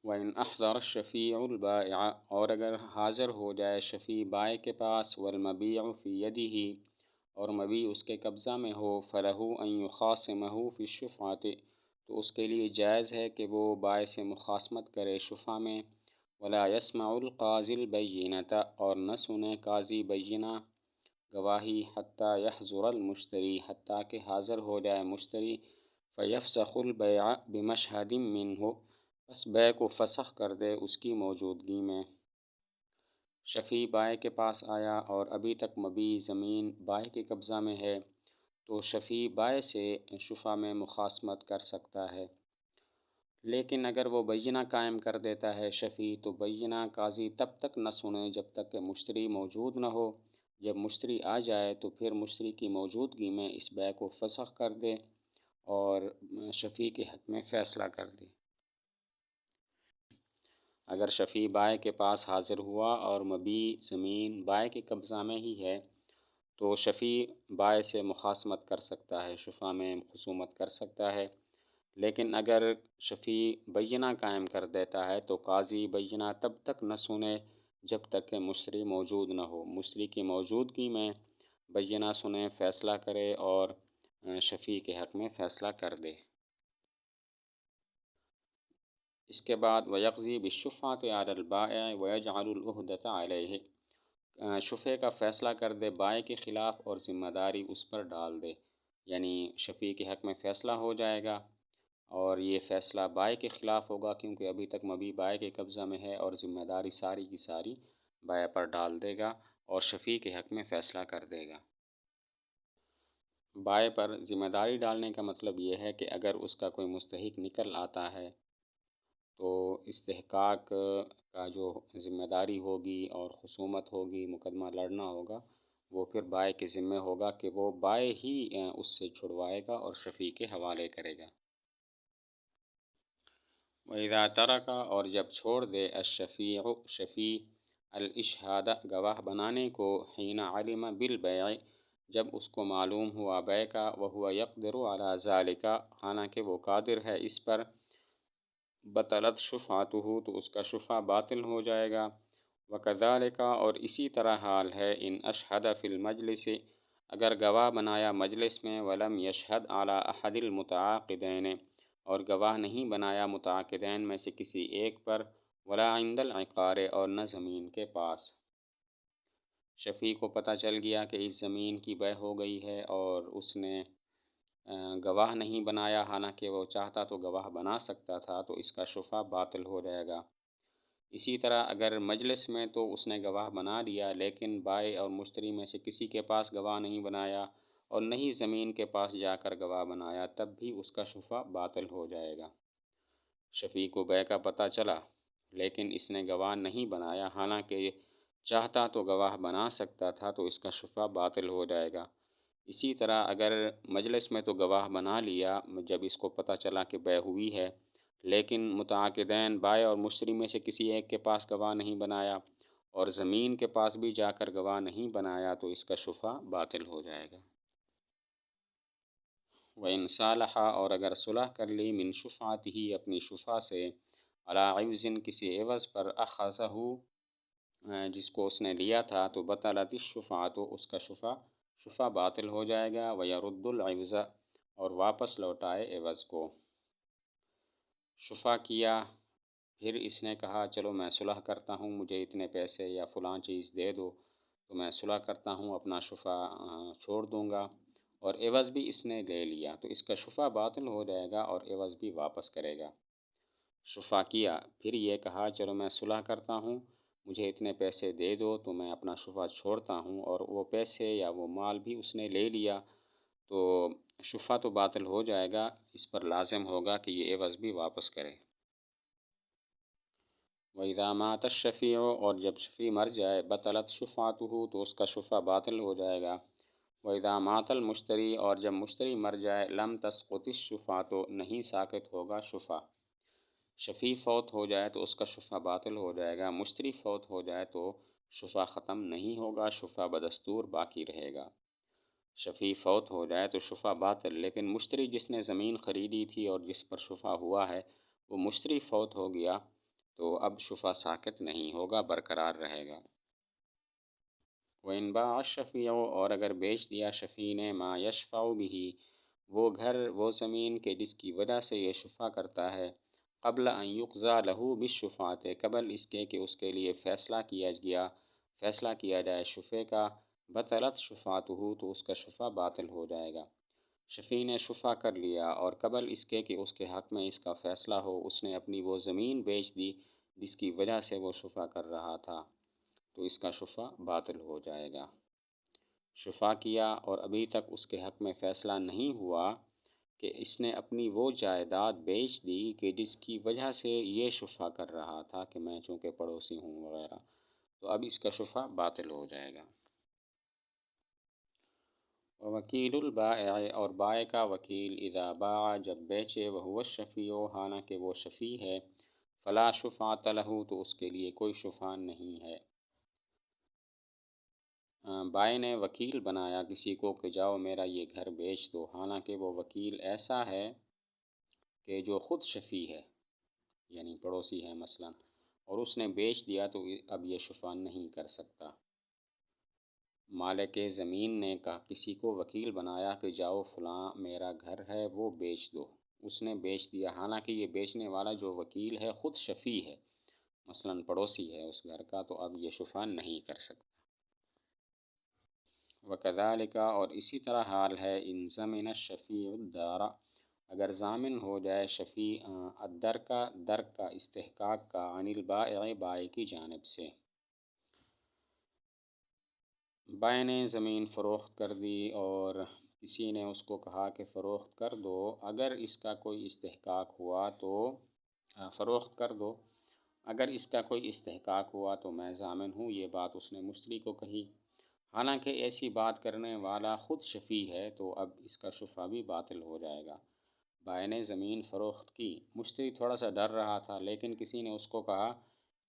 وَإِنْ أَحْضَرَ الشَّفِيعُ الْبَائِعَ، اور اگر حاضر ہو جائے شفیع بائع کے پاس، وَالْمَبِيعُ فِي يَدِهِ، اور مبیع اس کے قبضہ میں ہو، فَلَهُ أَنْ يُخَاصِمَهُ فِي الشُّفْعَةِ، تو اس کے لیے جائز ہے کہ وہ بائع سے مخاصمت کرے شفعہ میں، وَلَا يَسْمَعُ الْقَاضِي الْبَيِّنَةَ، اور نہ سنے قاضی بینہ گواہی، حتیٰ يحضر المشتری، حتیٰ کہ حاضر ہو جائے مشتری، فیفسخ البیع بمشہد منہ، پس بیع کو فسخ کر دے اس کی موجودگی میں۔ شفیع بائع کے پاس آیا اور ابھی تک مبیع زمین بائع کے قبضہ میں ہے، تو شفیع بائع سے شفعہ میں مخاصمت کر سکتا ہے، لیکن اگر وہ بینہ قائم کر دیتا ہے شفیع، تو بینہ قاضی تب تک نہ سنے جب تک کہ مشتری موجود نہ ہو۔ جب مشتری آ جائے تو پھر مشتری کی موجودگی میں اس بیع کو فسخ کر دے اور شفیع کے حق میں فیصلہ کر دے۔ اگر شفیع بائع کے پاس حاضر ہوا اور مبیع زمین بائع کے قبضہ میں ہی ہے، تو شفیع بائع سے مخاصمت کر سکتا ہے، شفعہ میں خصومت کر سکتا ہے، لیکن اگر شفیع بینہ قائم کر دیتا ہے تو قاضی بینہ تب تک نہ سنے جب تک کہ مشتری موجود نہ ہو۔ مشتری کی موجودگی میں بینہ سنے، فیصلہ کرے اور شفیع کے حق میں فیصلہ کر دے۔ اس کے بعد وَيَقْضِي بِالشُّفْعَةِ عَلَى الْبَائِعِ وَيَجْعَلُ الْعُهْدَةَ عَلَيْهِ، شفعے کا فیصلہ کر دے بائع کے خلاف اور ذمہ داری اس پر ڈال دے، یعنی شفیع کے حق میں فیصلہ ہو جائے گا اور یہ فیصلہ بائع کے خلاف ہوگا، کیونکہ ابھی تک مبیع بائع کے قبضہ میں ہے، اور ذمہ داری ساری کی ساری بائع پر ڈال دے گا اور شفیع کے حق میں فیصلہ کر دے گا۔ بائع پر ذمہ داری ڈالنے کا مطلب یہ ہے کہ اگر اس کا کوئی مستحق نکل آتا ہے تو استحقاق کا جو ذمہ داری ہوگی اور خصومت ہوگی، مقدمہ لڑنا ہوگا، وہ پھر بائع کے ذمہ ہوگا کہ وہ بائع ہی اس سے چھڑوائے گا اور شفیع کے حوالے کرے گا۔ وَإِذَا تَرَكَ، اور جب چھوڑ دے الشفیع شفیع الاشہاد گواہ بنانے کو، حین علم بالبیع، جب اس کو معلوم ہوا بیع کا، وہو یقدر علی ذالک، حالانکہ وہ قادر ہے اس پر، بطلت شفعتہ، تو اس کا شفعہ باطل ہو جائے گا۔ وکذالک، اور اسی طرح حال ہے، ان اشہد فی المجلس، اگر گواہ بنایا مجلس میں، ولم یشہد علی احد المتعاقدین، اور گواہ نہیں بنایا متعاقدین میں سے کسی ایک پر، ولا عند العقار، اور نہ زمین کے پاس۔ شفیع کو پتہ چل گیا کہ اس زمین کی بیع ہو گئی ہے اور اس نے گواہ نہیں بنایا، حالانکہ وہ چاہتا تو گواہ بنا سکتا تھا، تو اس کا شفعہ باطل ہو جائے گا۔ اسی طرح اگر مجلس میں تو اس نے گواہ بنا لیا، لیکن بائع اور مشتری میں سے کسی کے پاس گواہ نہیں بنایا اور نہ ہی زمین کے پاس جا کر گواہ بنایا، تب بھی اس کا شفعہ باطل ہو جائے گا۔ شفیع کو بیع کا پتہ چلا لیکن اس نے گواہ نہیں بنایا، حالانکہ چاہتا تو گواہ بنا سکتا تھا، تو اس کا شفعہ باطل ہو جائے گا۔ اسی طرح اگر مجلس میں تو گواہ بنا لیا جب اس کو پتہ چلا کہ بیع ہوئی ہے، لیکن متعاقدین بائع اور مشتری میں سے کسی ایک کے پاس گواہ نہیں بنایا اور زمین کے پاس بھی جا کر گواہ نہیں بنایا، تو اس کا شفعہ باطل ہو جائے گا۔ وَإِنْ صَالَحَ، اور اگر صلح کر لی، من شفعتہ، اپنی شفعہ سے، علی عوض، کسی عوض پر، اخذہ، جس کو اس نے لیا تھا، تو بطلت الشفعۃ، اس کا شفعہ باطل ہو جائے گا، ویرد العوض، اور واپس لوٹائے عوض کو۔ شفعہ کیا، پھر اس نے کہا چلو میں صلح کرتا ہوں، مجھے اتنے پیسے یا فلاں چیز دے دو تو میں صلح کرتا ہوں، اپنا شفعہ چھوڑ دوں گا، اور عوض بھی اس نے لے لیا، تو اس کا شفعہ باطل ہو جائے گا اور عوض بھی واپس کرے گا۔ شفعہ کیا، پھر یہ کہا چلو میں صلح کرتا ہوں، مجھے اتنے پیسے دے دو تو میں اپنا شفعہ چھوڑتا ہوں، اور وہ پیسے یا وہ مال بھی اس نے لے لیا، تو شفعہ تو باطل ہو جائے گا، اس پر لازم ہوگا کہ یہ عوض بھی واپس کرے۔ وَإِذَا مَاتَ الشَّفِيعُ، اور جب شفیع مر جائے، بطلت شفعتہ، تو اس کا شفعہ باطل ہو جائے گا۔ وَإِذَا مَاتَ الْمُشْتَرِي، اور جب مشتری مر جائے، لم تسقط الشفعۃ، نہیں ساقط ہوگا شفعہ۔ شفیع فوت ہو جائے تو اس کا شفعہ باطل ہو جائے گا، مشتری فوت ہو جائے تو شفعہ ختم نہیں ہوگا، شفعہ بدستور باقی رہے گا۔ شفیع فوت ہو جائے تو شفعہ باطل، لیکن مشتری جس نے زمین خریدی تھی اور جس پر شفعہ ہوا ہے، وہ مشتری فوت ہو گیا تو اب شفا ساکت نہیں ہوگا، برقرار رہے گا۔ وَإِنْ بَاعَ الشَّفِيعُ، اور اگر بیچ دیا شفیع نے، ما یشفع بہ، وہ گھر، وہ زمین کے جس کی وجہ سے یہ شفا کرتا ہے، قبل ان یقضى له بالشفاعت، قبل اس کے کہ اس کے لیے فیصلہ کیا جائے شفے کا، بطلت شفاعتہ، تو اس کا شفا باطل ہو جائے گا۔ شفیع نے شفا کر لیا اور قبل اس کے کہ اس کے حق میں اس کا فیصلہ ہو، اس نے اپنی وہ زمین بیچ دی جس کی وجہ سے وہ شفا کر رہا تھا، تو اس کا شفا باطل ہو جائے گا۔ شفا کیا اور ابھی تک اس کے حق میں فیصلہ نہیں ہوا کہ اس نے اپنی وہ جائیداد بیچ دی کہ جس کی وجہ سے یہ شفا کر رہا تھا کہ میں چونکہ پڑوسی ہوں وغیرہ، تو اب اس کا شفا باطل ہو جائے گا۔ وکیل البائع، اور بائع کا وکیل، اذا باع، جب بیچے، وہو الشفیع، حالانکہ وہ شفیع ہے، فلا شفاعت لہ، تو اس کے لیے کوئی شفا نہیں ہے۔ بائع نے وکیل بنایا کسی کو کہ جاؤ میرا یہ گھر بیچ دو، حالانکہ وہ وکیل ایسا ہے کہ جو خود شفیع ہے، یعنی پڑوسی ہے مثلا، اور اس نے بیچ دیا، تو اب یہ شفا نہیں کر سکتا۔ مالک زمین نے کہا کسی کو وکیل بنایا کہ جاؤ فلاں میرا گھر ہے وہ بیچ دو، اس نے بیچ دیا، حالانکہ یہ بیچنے والا جو وکیل ہے خود شفیع ہے، مثلا پڑوسی ہے اس گھر کا، تو اب یہ شفا نہیں کر سکتا۔ وکذالک، اور اسی طرح حال ہے، ان ضمن الشفیع الدار، اگر ضامن ہو جائے شفیع الدر کا استحقاق کا، عن البائع، بائع کی جانب سے۔ بائع نے زمین فروخت کر دی اور کسی نے اس کو کہا کہ فروخت کر دو، اگر اس کا کوئی استحقاق ہوا تو فروخت کر دو، اگر اس کا کوئی استحقاق ہوا تو میں ضامن ہوں، یہ بات اس نے مشتری کو کہی، حالانکہ ایسی بات کرنے والا خود شفیع ہے، تو اب اس کا شفا بھی باطل ہو جائے گا۔ بائع نے زمین فروخت کی، مشتری تھوڑا سا ڈر رہا تھا، لیکن کسی نے اس کو کہا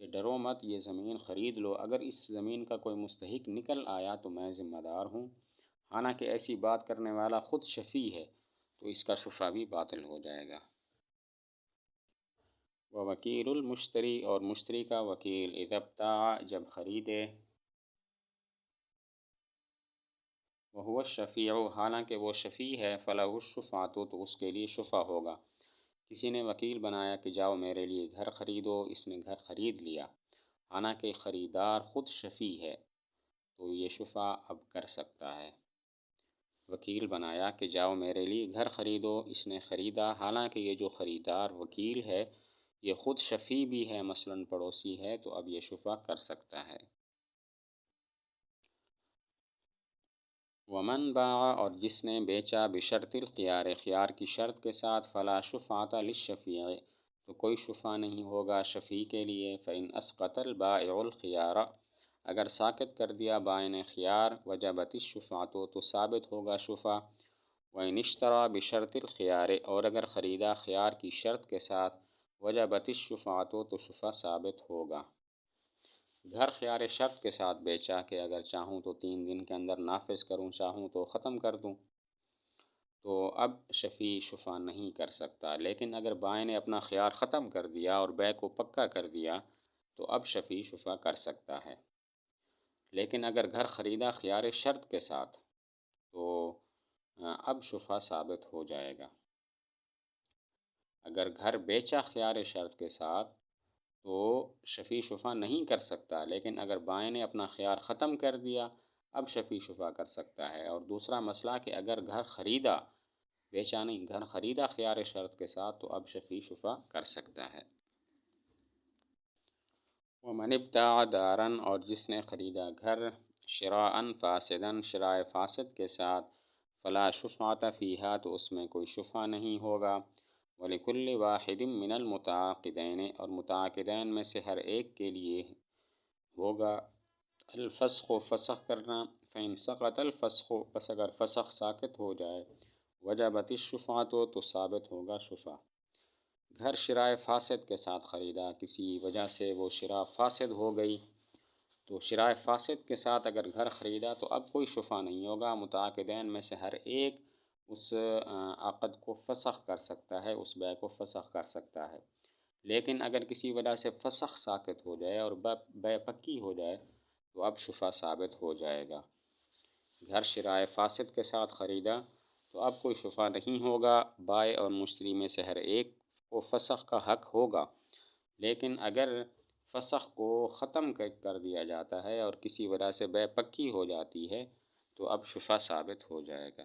کہ ڈرو مت، یہ زمین خرید لو، اگر اس زمین کا کوئی مستحق نکل آیا تو میں ذمہ دار ہوں، حالانکہ ایسی بات کرنے والا خود شفیع ہے، تو اس کا شفا بھی باطل ہو جائے گا۔ ووکیل المشتری، اور مشتری کا وکیل، اذا ابتاع، جب خریدے، وہو الشفیع، حالانکہ وہ شفیع ہے، فلہ الشفاعۃ، تو اس کے لیے شفا ہوگا۔ کسی نے وکیل بنایا کہ جاؤ میرے لیے گھر خریدو، اس نے گھر خرید لیا، حالانکہ خریدار خود شفیع ہے، تو یہ شفا اب کر سکتا ہے۔ وکیل بنایا کہ جاؤ میرے لیے گھر خریدو، اس نے خریدا، حالانکہ یہ جو خریدار وکیل ہے یہ خود شفیع بھی ہے، مثلا پڑوسی ہے، تو اب یہ شفا کر سکتا ہے۔ ومن باع، اور جس نے بیچا، بشرط الخیار، خیار کی شرط کے ساتھ، فلا شفاعۃ للشفیع، تو کوئی شفا نہیں ہوگا شفیع کے لیے۔ فإن اسقط البائع الخیار، اگر ساقط کر دیا بائع نے خیار، وجبت الشفاعۃ، تو ثابت ہوگا شفا۔ وإن اشترى بشرط الخیار، اور اگر خریدا خیار کی شرط کے ساتھ، وجبت الشفاعۃ، تو شفا ثابت ہوگا۔ گھر خیار شرط کے ساتھ بیچا کہ اگر چاہوں تو 3 دن کے اندر نافذ کروں، چاہوں تو ختم کر دوں، تو اب شفیع شفا نہیں کر سکتا۔ لیکن اگر بائع نے اپنا خیار ختم کر دیا اور بیع کو پکا کر دیا، تو اب شفیع شفا کر سکتا ہے۔ لیکن اگر گھر خریدا خیار شرط کے ساتھ، تو اب شفا ثابت ہو جائے گا۔ اگر گھر بیچا خیار شرط کے ساتھ تو شفیع شفا نہیں کر سکتا، لیکن اگر بائع نے اپنا خیار ختم کر دیا، اب شفیع شفا کر سکتا ہے۔ اور دوسرا مسئلہ کہ اگر گھر خریدا، بیچا نہیں، گھر خریدا خیار شرط کے ساتھ، تو اب شفیع شفا کر سکتا ہے۔ ومن ابتاع دارا، اور جس نے خریدا گھر، شراء فاسدا، شراء فاسد کے ساتھ، فلا شفاعۃ فیہا، تو اس میں کوئی شفا نہیں ہوگا۔ وَلِكُلِّ وَاحِدٍ مِّنَ الْمُتَعَاقِدَيْنِ، اور متعاقدین میں سے ہر ایک کے لیے ہوگا الفسخ، فسخ کرنا۔ فإن سقط الفسخ، پس اگر فسخ ساقط ہو جائے، وجبت الشفاعۃ، تو ثابت ہوگا شفا۔ گھر شراء فاسد کے ساتھ خریدا، کسی وجہ سے وہ شراء فاسد ہو گئی، تو شراء فاسد کے ساتھ اگر گھر خریدا تو اب کوئی شفا نہیں ہوگا۔ متعاقدین میں سے ہر ایک اس عقد کو فسخ کر سکتا ہے، اس بیع کو فسخ کر سکتا ہے۔ لیکن اگر کسی وجہ سے فسخ ساقط ہو جائے اور بے پکی ہو جائے تو اب شفا ثابت ہو جائے گا۔ گھر شرائے فاسد کے ساتھ خریدا تو اب کوئی شفا نہیں ہوگا، بائع اور مشتری میں سے ہر ایک کو فسخ کا حق ہوگا، لیکن اگر فسخ کو ختم کر دیا جاتا ہے اور کسی وجہ سے بے پکی ہو جاتی ہے تو اب شفا ثابت ہو جائے گا۔